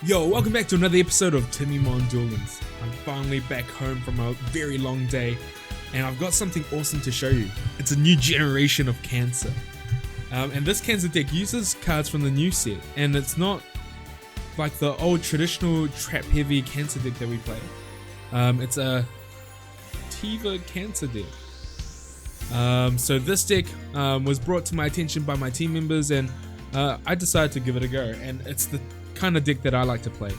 Yo, welcome back to another episode of Timmymon Duel. I'm finally back home from a very long day, and I've got something awesome to show you. It's a new generation of Cancer. And this Cancer deck uses cards from the new set, and it's not like the old traditional trap heavy Cancer deck that we play. It's a Tiva Cancer deck. So this deck was brought to my attention by my team members, and I decided to give it a go, and it's the kind of deck that I like to play.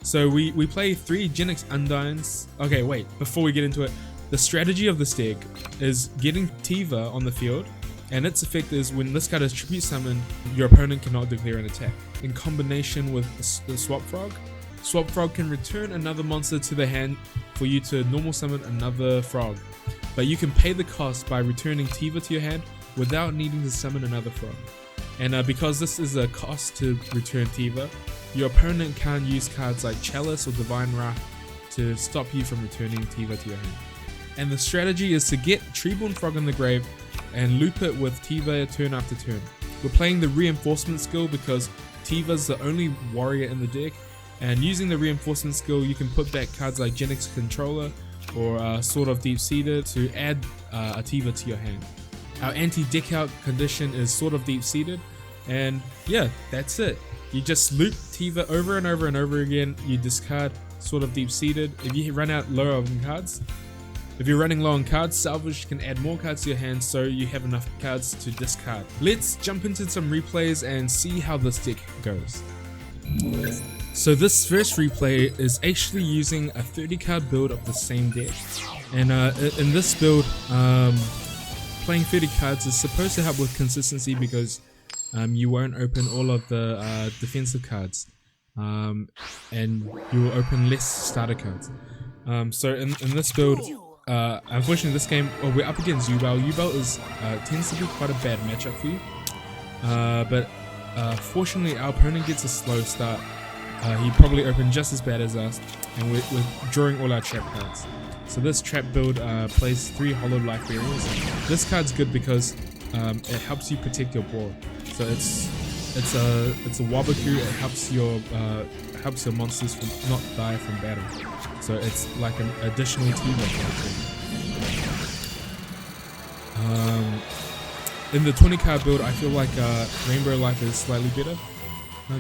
So we play 3 Genix Undines. Okay, wait, before we get into it, the strategy of this deck is getting Tiva on the field, and its effect is when this card is tribute summoned, your opponent cannot declare an attack. In combination with the Swap Frog can return another monster to the hand for you to normal summon another frog, but you can pay the cost by returning Tiva to your hand without needing to summon another frog. And because this is a cost to return Tiva, your opponent can't use cards like Chalice or Divine Wrath to stop you from returning Tiva to your hand. And the strategy is to get Treeborn Frog in the grave and loop it with Tiva turn after turn. We're playing the reinforcement skill because Tiva's the only warrior in the deck, and using the reinforcement skill you can put back cards like Genix Controller or Sword of Deep Seated to add a Tiva to your hand. Our anti-deck out condition is Sword of Deep Seated, and yeah, that's it. You just loop Tiva over and over and over again. You discard Sword of Deep Seated. If you run out low on cards, if you're running low on cards, Salvage can add more cards to your hand so you have enough cards to discard. Let's jump into some replays and see how this deck goes. So this first replay is actually using a 30 card build of the same deck, and in this build, playing 30 cards is supposed to help with consistency because you won't open all of the defensive cards, and you will open less starter cards. So in this build, unfortunately this game, we're up against Duel. Duel tends to be quite a bad matchup for you, but fortunately our opponent gets a slow start. He probably opened just as bad as us, and we're drawing all our trap cards. So this trap build plays 3 Hollow Life Barriers. This card's good because it helps you protect your board. So it's a Wabaku. It helps your monsters not die from battle. So it's like an additional Tiva character. In the 20 card build, I feel like Rainbow Life is slightly better,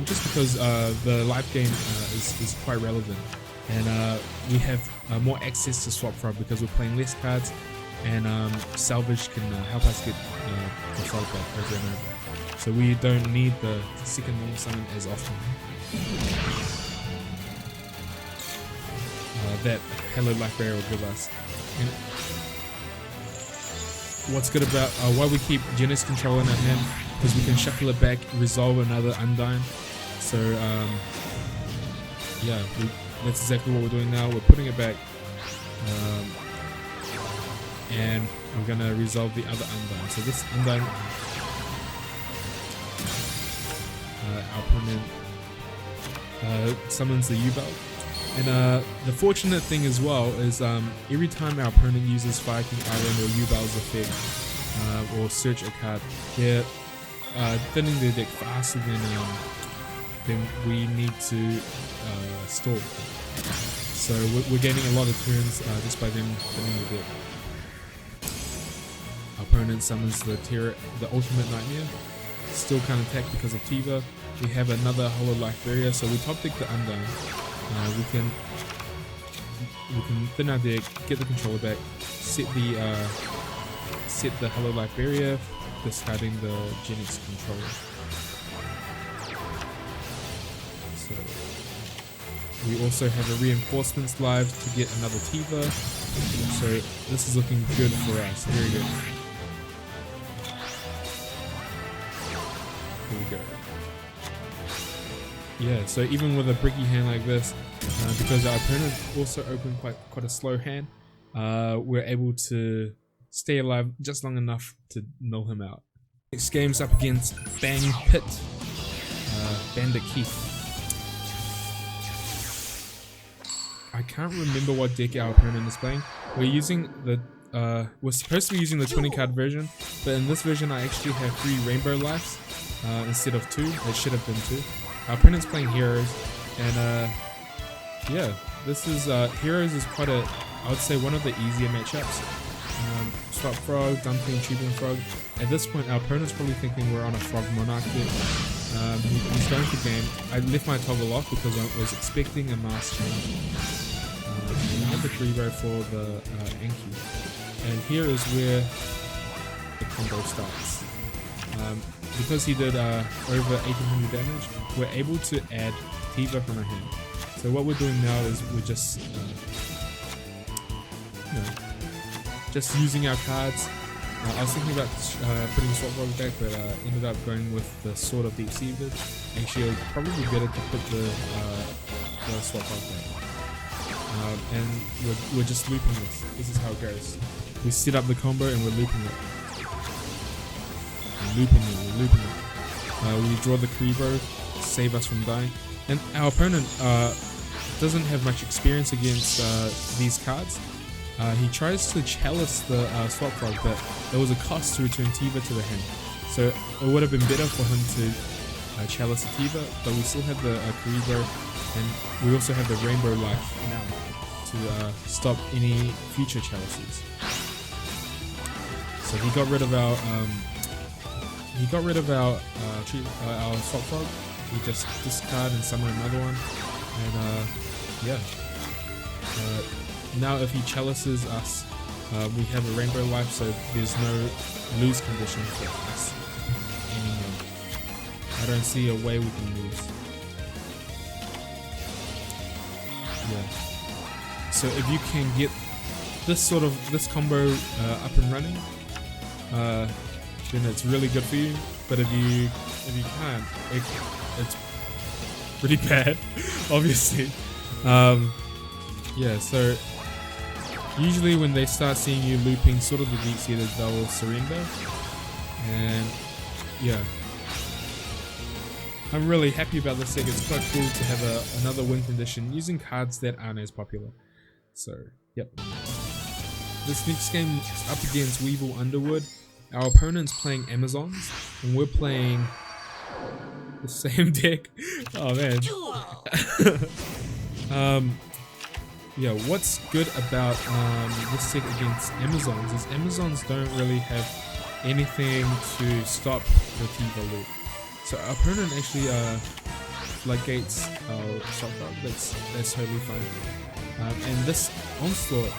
just because the life gain is quite relevant, and we have more access to Swap Frog because we're playing less cards, and Salvage can help us get the frog back over and over. So we don't need the second normal summon as often. That Hello Life Barrier will give us. And what's good about why we keep Genix Control in our hand, because we can shuffle it back, resolve another Undine. So yeah, that's exactly what we're doing now. We're putting it back, and we're gonna resolve the other Undine. So this Undine, our opponent summons the U-Belt. And the fortunate thing as well is every time our opponent uses Fire King Island or U-Belt's effect or search a card, they're thinning their deck faster than we need to stall. So we're gaining a lot of turns just by them thinning the deck. Our opponent summons the Ultimate Nightmare. Still can't attack because of Tiva. We have another Hollow Life Barrier, so we top deck the Undine. We can thin our deck, get the controller back, set the Hollow Life Barrier, discarding the Genix Controller. So we also have a Reinforcements live to get another Tiva. So this is looking good for us, very good. Here we go. Yeah, so even with a bricky hand like this, because our opponent also opened quite a slow hand, we're able to stay alive just long enough to null him out. Next game's up against Bang Pit, Bandit Keith. I can't remember what deck our opponent is playing. We're supposed to be using the 20 card version, but in this version I actually have 3 Rainbow Lives instead of 2. It should have been 2. Our opponent's playing heroes, And yeah, this is Heroes is quite a, I would say, one of the easier matchups. Swap Frog, Dumpling, Tribune Frog. At this point, our opponent's probably thinking we're on a Frog Monarch deck. He's going for game. I left my toggle off because I was expecting a mass change. I have the Freebo for the Enki. And here is where the combo starts. Because he did over 1800 damage, we're able to add Tifa from our hand. So what we're doing now is we're just, just using our cards. I was thinking about putting Swap Frog back, but ended up going with the Sword of Deep Seated. Actually, it would probably be better to put the Swap Frog back. And we're just looping this. This is how it goes. We set up the combo and we're looping it. We're looping it. We draw the Freebo, save us from dying. And our opponent doesn't have much experience against these cards. He tries to chalice the Swap Frog, but there was a cost to return Tifa to the hand. So it would have been better for him to chalice the Tifa, but we still have the Freebo, and we also have the Rainbow Life now to stop any future chalices. So he got rid of our our Swap Frog. We just discard and summon another one, and yeah. Now if he chalices us, we have a Rainbow Life, so there's no lose condition for us anymore. I don't see a way we can lose. Yeah. So if you can get this combo up and running, then it's really good for you. But if you can't, it's pretty bad, obviously. Yeah, so usually when they start seeing you looping sort of the deep seated, they'll surrender. And yeah, I'm really happy about this deck. It's quite cool to have another win condition using cards that aren't as popular. So yep. This next game is up against Weevil Underwood. Our opponent's playing Amazons and we're playing the same deck. Oh man. Yeah, what's good about this deck against Amazons is Amazons don't really have anything to stop the Tifa loop. So our opponent actually floodgates our Swap Frog. That's totally fine. And this onslaught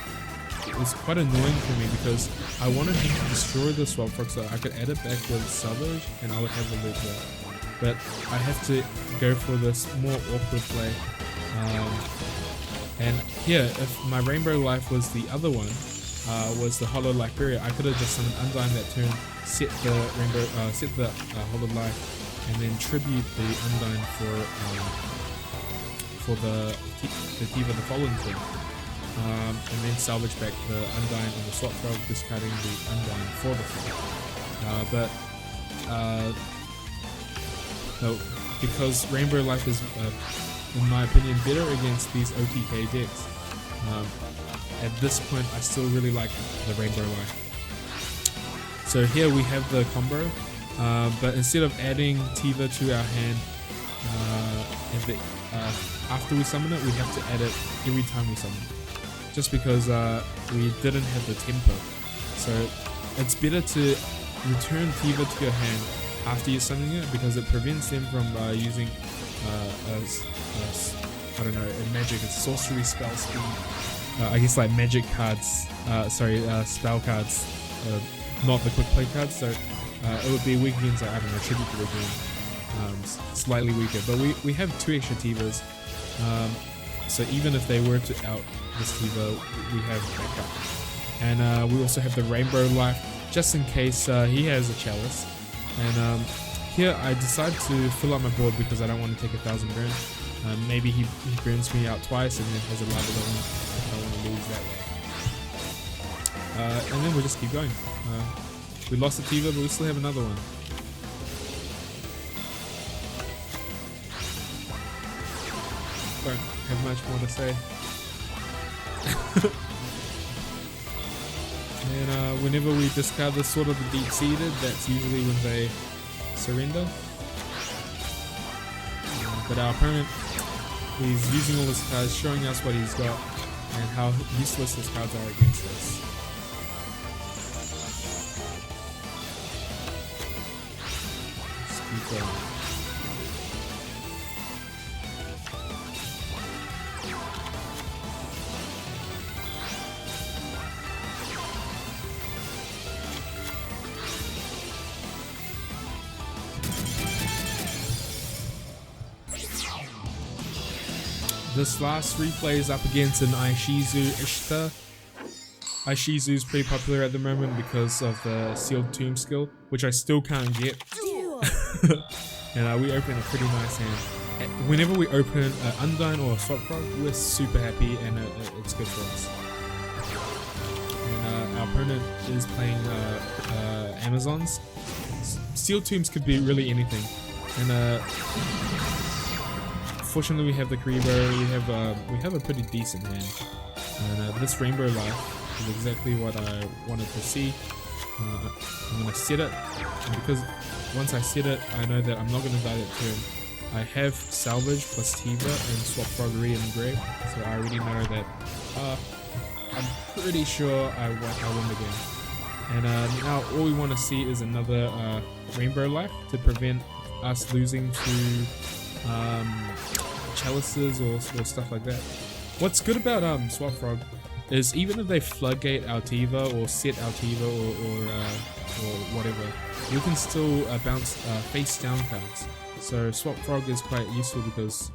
is quite annoying for me because I wanted him to destroy the Swap Frog so I could add it back with salvage and I would have the loop there. But I have to go for this more awkward play. And here, if my Rainbow Life was the other one, was the Hollow Life Barrier, I could have just summoned Undyne that turn, set the Hollow Life, and then tribute the Undyne for the Tifa the following turn, and then salvage back the Undyne and the Swap Frog, discarding the Undyne for the Frog. No, because Rainbow Life is in my opinion better against these OTK decks. At this point I still really like the Rainbow Life. So here we have the combo, but instead of adding Tifa to our hand after we summon it, we have to add it every time we summon it, just because we didn't have the tempo. So it's better to return Tifa to your hand after you're summoning it, because it prevents them from using I don't know, a magic, a sorcery spell speed. I guess like magic cards, spell cards, not the quick play cards. So it would be weak against, like, I don't know, tribute to the game, slightly weaker. But we have 2 extra Tivas, so even if they were to out this Tifa, we have backup. And we also have the Rainbow Life, just in case he has a chalice. And here I decide to fill up my board because I don't want to take 1,000 burn. Maybe he burns me out twice and then has a lava on if I want to lose that way. And then we'll just keep going. We lost the Tifa, but we still have another one. Don't have much more to say. And whenever we discard the Sword of the Deep Seated, that's usually when they surrender. But our opponent He's using all his cards, showing us what he's got and how useless his cards are against us. Let's keep going. This last replay is up against an Aishizu Ishita. Aishizu's pretty popular at the moment because of the Sealed Tomb skill, which I still can't get. And we open a pretty nice hand. And whenever we open an Undyne or a Swap Frog, we're super happy and it's good for us. And our opponent is playing Amazons. Sealed Tombs could be really anything. And fortunately, we have the Karibo. We have a pretty decent hand, and this Rainbow Life is exactly what I wanted to see. I'm gonna set it, and because once I set it, I know that I'm not gonna die that turn. I have Salvage plus Tiva and Swap Froggery and Grey, so I already know that I'm pretty sure I win the game. And now all we want to see is another Rainbow Life to prevent us losing to chalices or stuff like that. What's good about Swap Frog is even if they floodgate our Tiva or set our Tiva or whatever, we can still bounce face down cards. So Swap Frog is quite useful because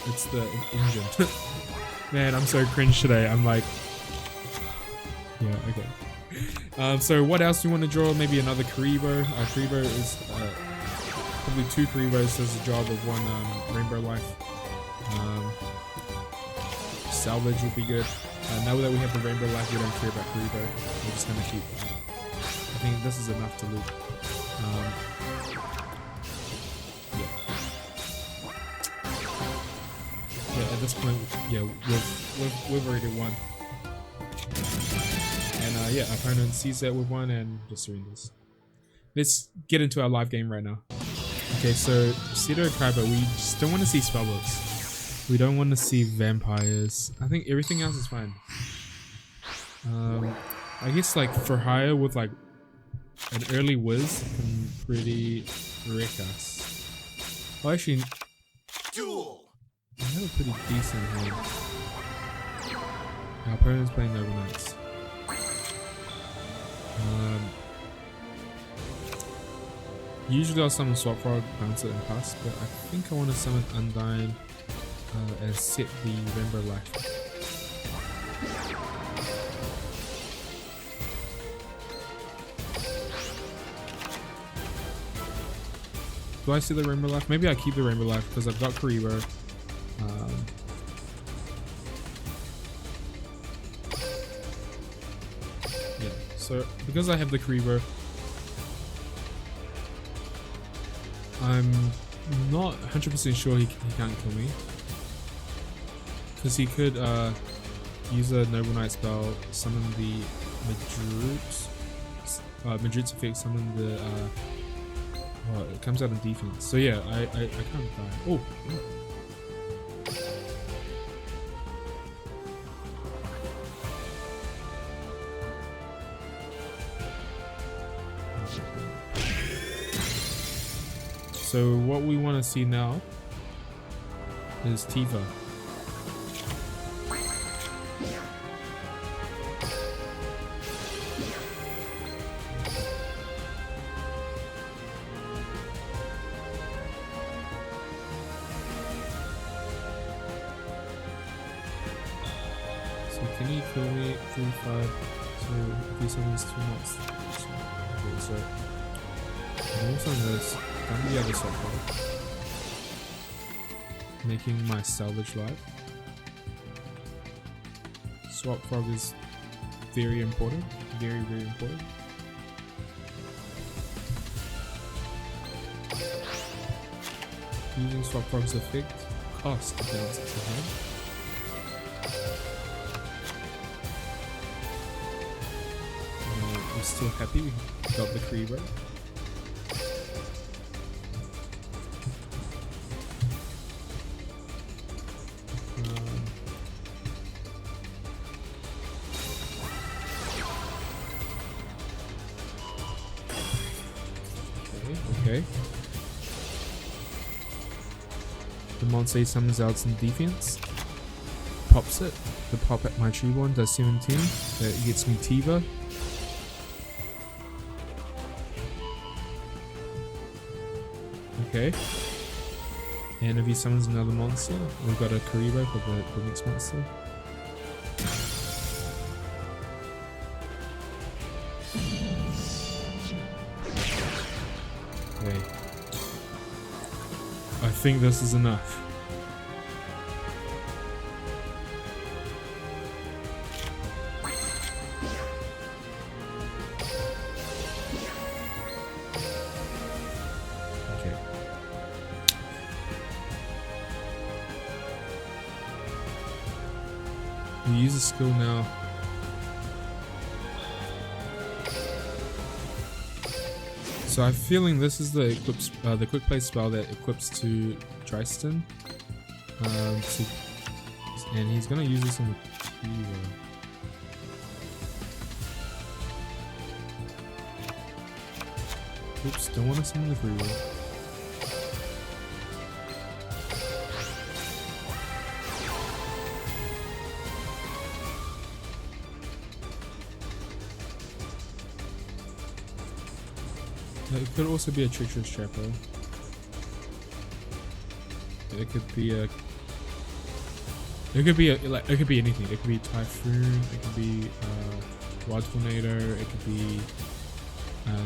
it's the engine. Man, I'm so cringe today. I'm like, yeah, okay. So what else do you want to draw? Maybe another Karibo. Karibo is probably 2 Karibos does the job of 1 Rainbow Life. Salvage would be good. Now that we have the Rainbow Life, we don't care about Karibo. We're just gonna keep. I think this is enough to loot. Yeah. At this point, yeah, we've already won. And yeah, our opponent sees that we've won and just surrenders. Let's get into our live game right now. Okay, so Cedo Kaiba, we just don't want to see spellbooks. We don't want to see vampires. I think everything else is fine. I guess like for hire with like an early whiz can pretty wreck us. Oh, actually, Duel. I have a pretty decent hand. Our opponent's playing overnights. Usually I'll summon Swap Frog, bounce it and pass, but I think I want to summon Undyne and set the Rainbow Life. Do I see the Rainbow Life? Maybe I keep the Rainbow Life because I've got Karibo. Yeah, so because I have the Karibo, I'm not 100% sure he can't kill me. Because he could use a Noble Knight spell, summon the Madrut's effect, summon the it comes out in defense. So yeah, I can't die. Oh, yeah. So what we want to see now is Tiva. So can he kill me 3-5? So if he summons 2 months. Okay, so I'm also on this. Down the other Swap Frog, making my Salvage Life. Swap Frog is very important, very important. Using Swap Frog's effect, cost to bounce it to hand. We're still happy we got the Karibo. Okay. The monster he summons out some defense. Pops it. The pop at my Treeborn does 17. That gets me Tiva. Okay. And if he summons another monster, we've got a Karibo for the next monster. Okay. I think this is enough. Okay. We use a skill now. So I'm feeling this is the quick play spell that equips to Tristan. And he's gonna use this on the Tiva. Oops, don't want to summon the free will. It could also be a treacherous trapper. It could be anything. It could be typhoon. It could be wild tornado. It could be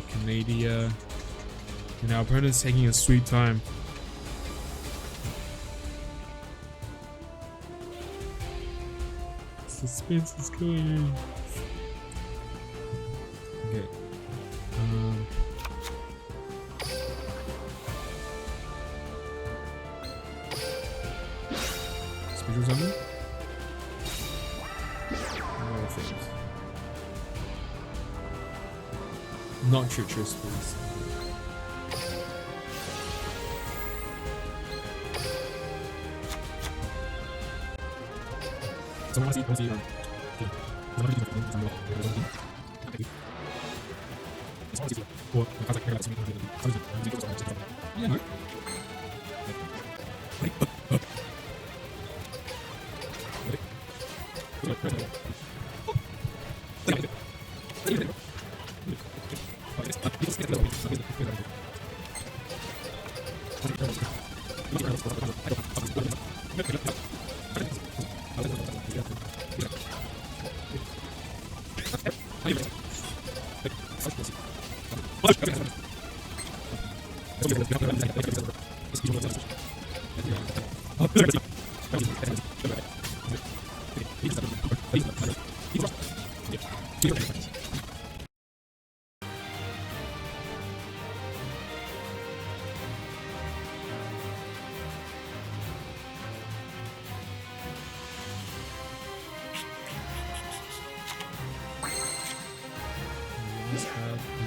Canadia. And our opponent's taking a sweet time. Suspense is killing me. Okay. Special summon? No things. Not treacherous, please.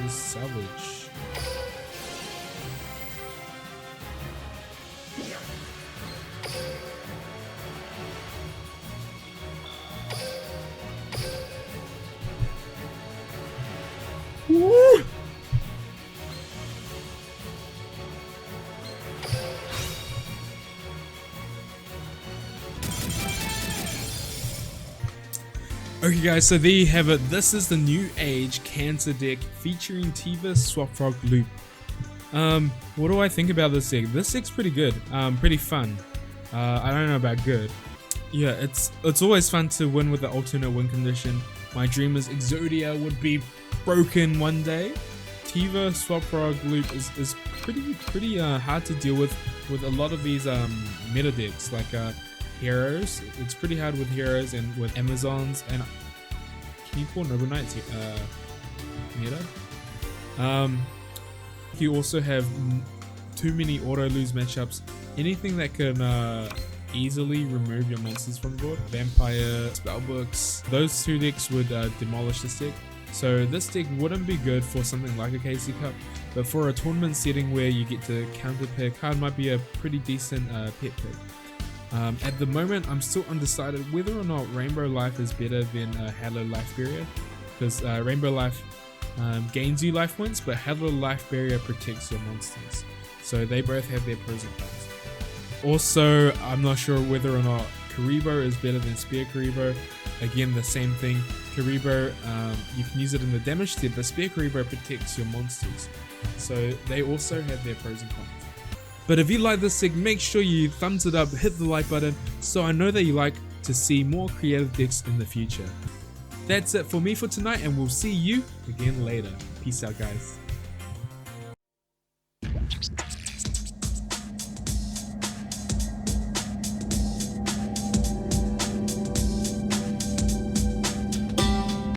Savage. Woo! Okay guys, so there you have it. This is the new age Cancer deck featuring Tiva, Swap Frog, Loop. What do I think about this deck? This deck's pretty good, pretty fun. I don't know about good. Yeah, it's always fun to win with the alternate win condition. My dream is Exodia would be broken one day. Tiva, Swap Frog, Loop is pretty hard to deal with a lot of these meta decks like heroes. It's pretty hard with heroes and with Amazons, and can you call Noble Knights meta? You also have too many auto lose matchups. Anything that can easily remove your monsters from the board. Vampire, Spellbooks, those two decks would demolish this deck. So this deck wouldn't be good for something like a KC Cup, but for a tournament setting where you get to counter pick, card might be a pretty decent pet pick. At the moment, I'm still undecided whether or not Rainbow Life is better than Halo Life Period, because Rainbow Life gains you life points, but Headless Life Barrier protects your monsters. So they both have their pros and cons. Also, I'm not sure whether or not Karibo is better than Spear Karibo. Again, the same thing. Karibo, you can use it in the damage tier, but Spear Karibo protects your monsters. So they also have their pros and cons. But if you like this sig, make sure you thumbs it up, hit the like button, so I know that you like to see more creative decks in the future. That's it for me for tonight, and we'll see you again later. Peace out, guys.